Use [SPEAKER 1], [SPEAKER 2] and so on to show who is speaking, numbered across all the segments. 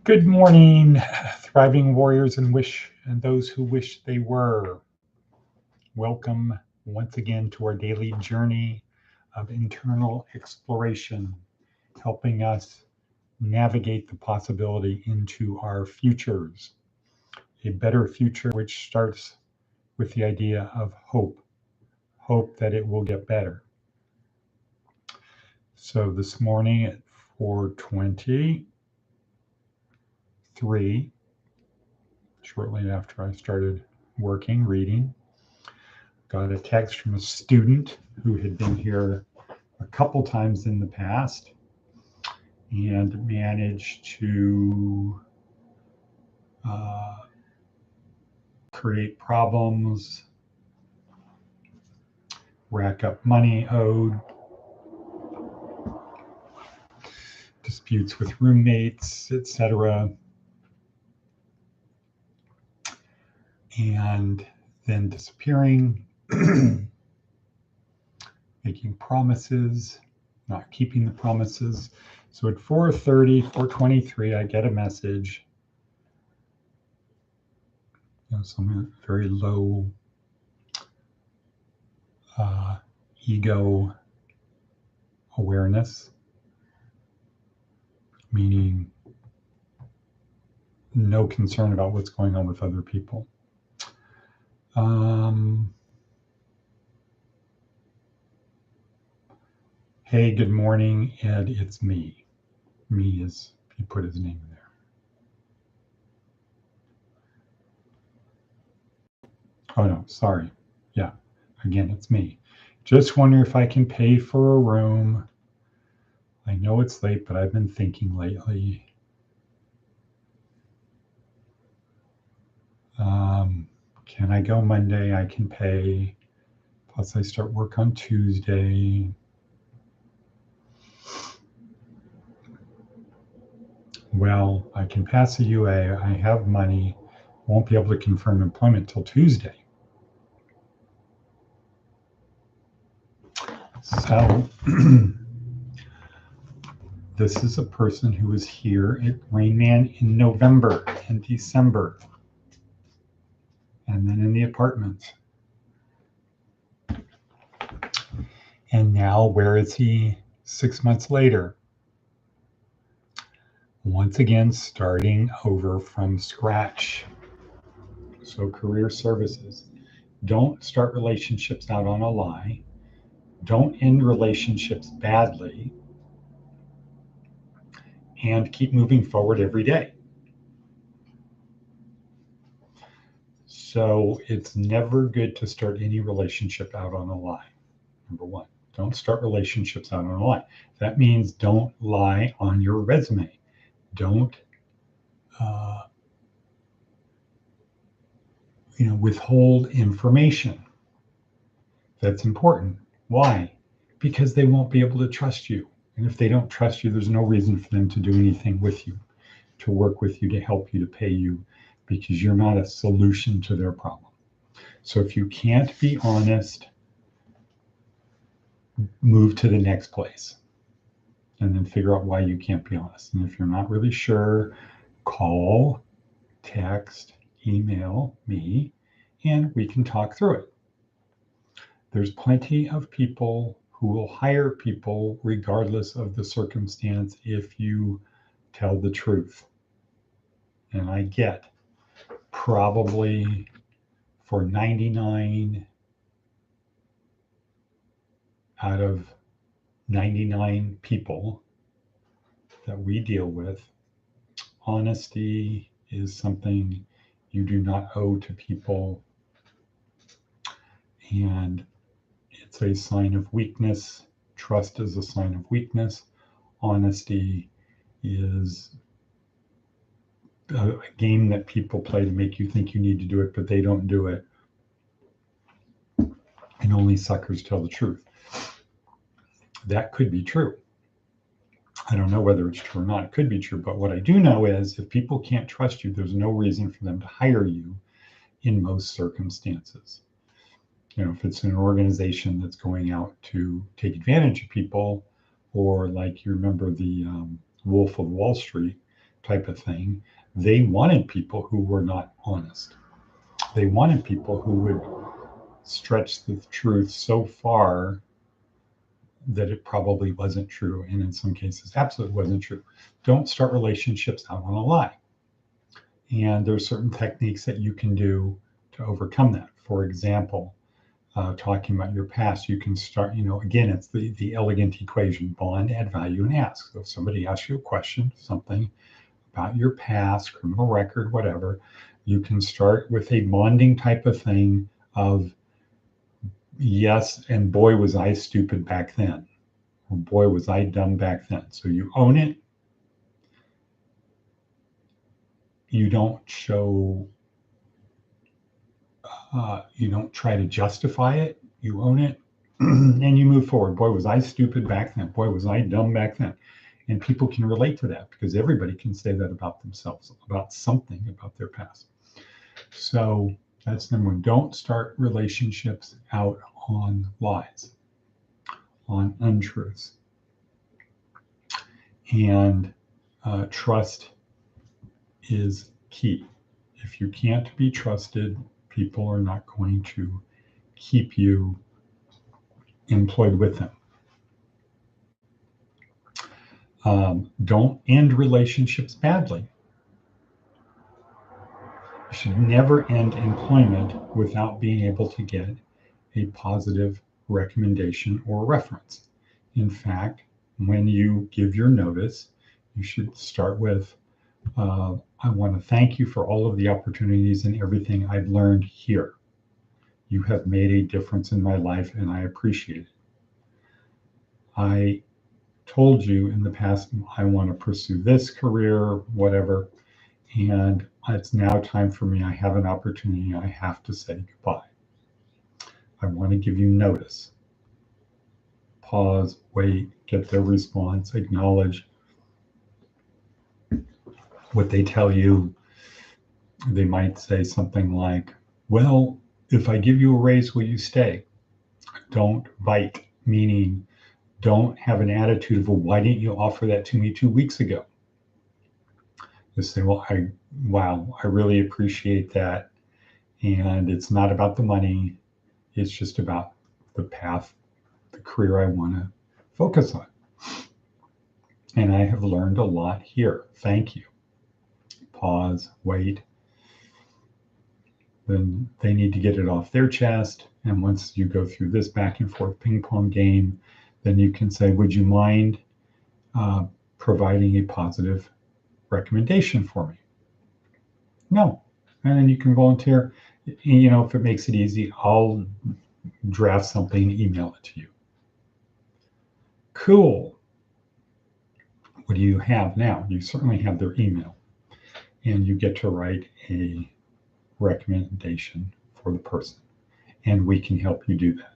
[SPEAKER 1] Good morning, thriving warriors and those who wish they were. Welcome once again to our daily journey of internal exploration, helping us navigate the possibility into our futures. A better future which starts with the idea of hope that it will get better. So this morning at 4:23, shortly after I started working, reading, got a text from a student who had been here a couple times in the past and managed to create problems, rack up money owed, disputes with roommates, etc., and then disappearing, making promises, not keeping the promises. So at 4:30, 4:23, I get a message. Some very low ego awareness, meaning no concern about what's going on with other people. Hey, good morning, Ed. It's me. Me is, he put his name there. Oh no, sorry. Yeah, again, it's me. Just wonder if I can pay for a room. I know it's late, but I've been thinking lately. Can I go Monday? I can pay. Plus, I start work on Tuesday. Well, I can pass a UA. I have money. Won't be able to confirm employment till Tuesday. So this is a person who was here at Rain Man in November and December, and then in the apartments. And now, where is he 6 months later? Once again, starting over from scratch. So, career services. Don't start relationships out on a lie. Don't end relationships badly. And keep moving forward every day. So, it's never good to start any relationship out on a lie. Number one, don't start relationships out on a lie. That means don't lie on your resume. Don't withhold information. That's important. Why? Because they won't be able to trust you. And if they don't trust you, there's no reason for them to do anything with you, to work with you, to help you, to pay you, because you're not a solution to their problem. So if you can't be honest, move to the next place and then figure out why you can't be honest. And if you're not really sure, call, text, email me, and we can talk through it. There's plenty of people who will hire people regardless of the circumstance if you tell the truth. And I get probably for 99 out of 99 people that we deal with, honesty is something you do not owe to people. And it's a sign of weakness. Trust is a sign of weakness. Honesty is a game that people play to make you think you need to do it, but they don't do it. And only suckers tell the truth. That could be true. I don't know whether it's true or not. It could be true. But what I do know is if people can't trust you, there's no reason for them to hire you in most circumstances. If it's an organization that's going out to take advantage of people, or like you remember the Wolf of Wall Street, type of thing. They wanted people who were not honest. They wanted people who would stretch the truth so far that it probably wasn't true, and in some cases absolutely wasn't true. Don't start relationships out on a lie. And there's certain techniques that you can do to overcome that. For example, talking about your past, you can start, again, it's the elegant equation: bond, add value, and ask. So if somebody asks you a question, something about your past, criminal record, whatever, you can start with a bonding type of thing of, yes, and boy, was I stupid back then, or boy, was I dumb back then. So you own it. You don't show, you don't try to justify it. You own it and you move forward. Boy, was I stupid back then. Boy, was I dumb back then. And people can relate to that because everybody can say that about themselves, about something about their past. So that's number one. Don't start relationships out on lies, on untruths. And trust is key. If you can't be trusted, people are not going to keep you employed with them. Don't end relationships badly. You should never end employment without being able to get a positive recommendation or reference. In fact, when you give your notice, you should start with, I want to thank you for all of the opportunities and everything I've learned here. You have made a difference in my life and I appreciate it. I told you in the past, I want to pursue this career, whatever, and it's now time for me. I have an opportunity. I have to say goodbye. I want to give you notice. Pause, wait, get their response, acknowledge what they tell you. They might say something like, well, if I give you a raise, will you stay? Don't bite, meaning don't have an attitude of, well, why didn't you offer that to me 2 weeks ago? Just say, well, I really appreciate that. And it's not about the money. It's just about the path, the career I want to focus on. And I have learned a lot here. Thank you. Pause, wait. Then they need to get it off their chest. And once you go through this back and forth ping pong game, then you can say, would you mind providing a positive recommendation for me? No. And then you can volunteer. If it makes it easy, I'll draft something, email it to you. Cool. What do you have now? You certainly have their email, and you get to write a recommendation for the person, and we can help you do that.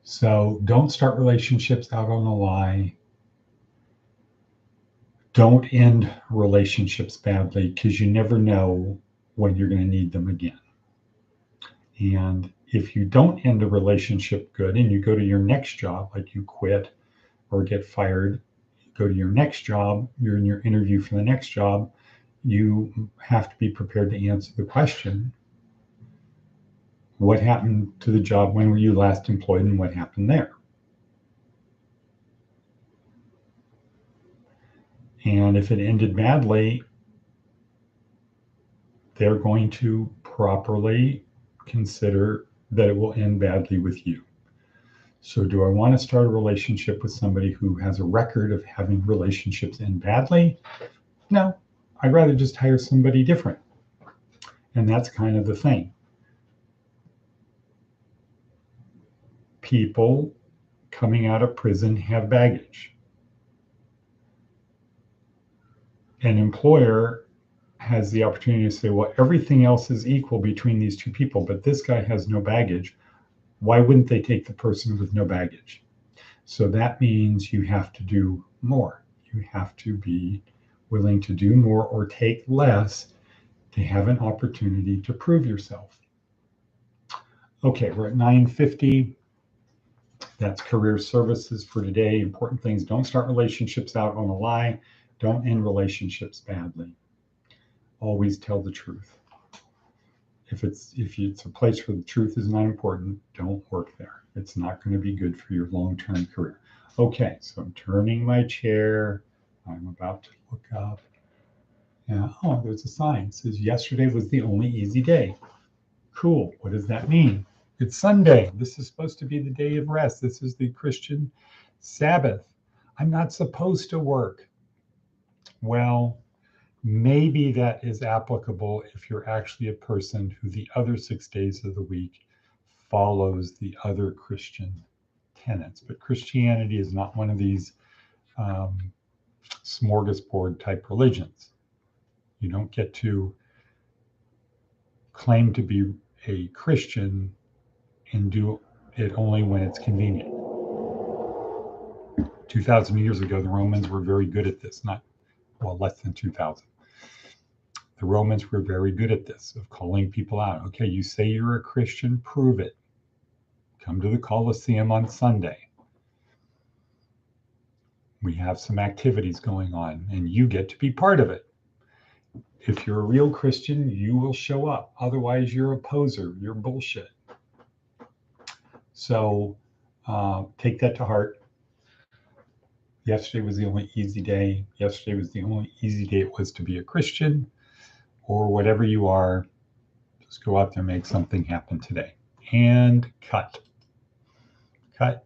[SPEAKER 1] So don't start relationships out on a lie. Don't end relationships badly, because you never know when you're going to need them again. And if you don't end a relationship good and you go to your next job, like you quit or get fired, you go to your next job, you're in your interview for the next job, you have to be prepared to answer the question, what happened to the job? When were you last employed and what happened there? And if it ended badly, they're going to properly consider that it will end badly with you. So do I want to start a relationship with somebody who has a record of having relationships end badly? No, I'd rather just hire somebody different. And that's kind of the thing. People coming out of prison have baggage. An employer has the opportunity to say, well, everything else is equal between these two people, but this guy has no baggage. Why wouldn't they take the person with no baggage? So that means you have to do more. You have to be willing to do more or take less to have an opportunity to prove yourself. Okay, we're at 9:50. That's career services for today. Important things: don't start relationships out on a lie. Don't end relationships badly. Always tell the truth. If it's a place where the truth is not important, don't work there. It's not going to be good for your long-term career. Okay, so I'm turning my chair. I'm about to look up. Yeah, oh, there's a sign. It says yesterday was the only easy day. Cool. What does that mean? It's Sunday. This is supposed to be the day of rest. This is the Christian Sabbath. I'm not supposed to work. Well, maybe that is applicable if you're actually a person who the other 6 days of the week follows the other Christian tenets. But Christianity is not one of these smorgasbord type religions. You don't get to claim to be a Christian and do it only when it's convenient. 2,000 years ago, the Romans were very good at this, less than 2,000. The Romans were very good at this, of calling people out. Okay, you say you're a Christian, prove it. Come to the Colosseum on Sunday. We have some activities going on, and you get to be part of it. If you're a real Christian, you will show up. Otherwise, you're a poser. You're bullshit. So take that to heart. Yesterday was the only easy day. Yesterday was the only easy day it was to be a Christian, or whatever you are. Just go out there and make something happen today. And cut. Cut.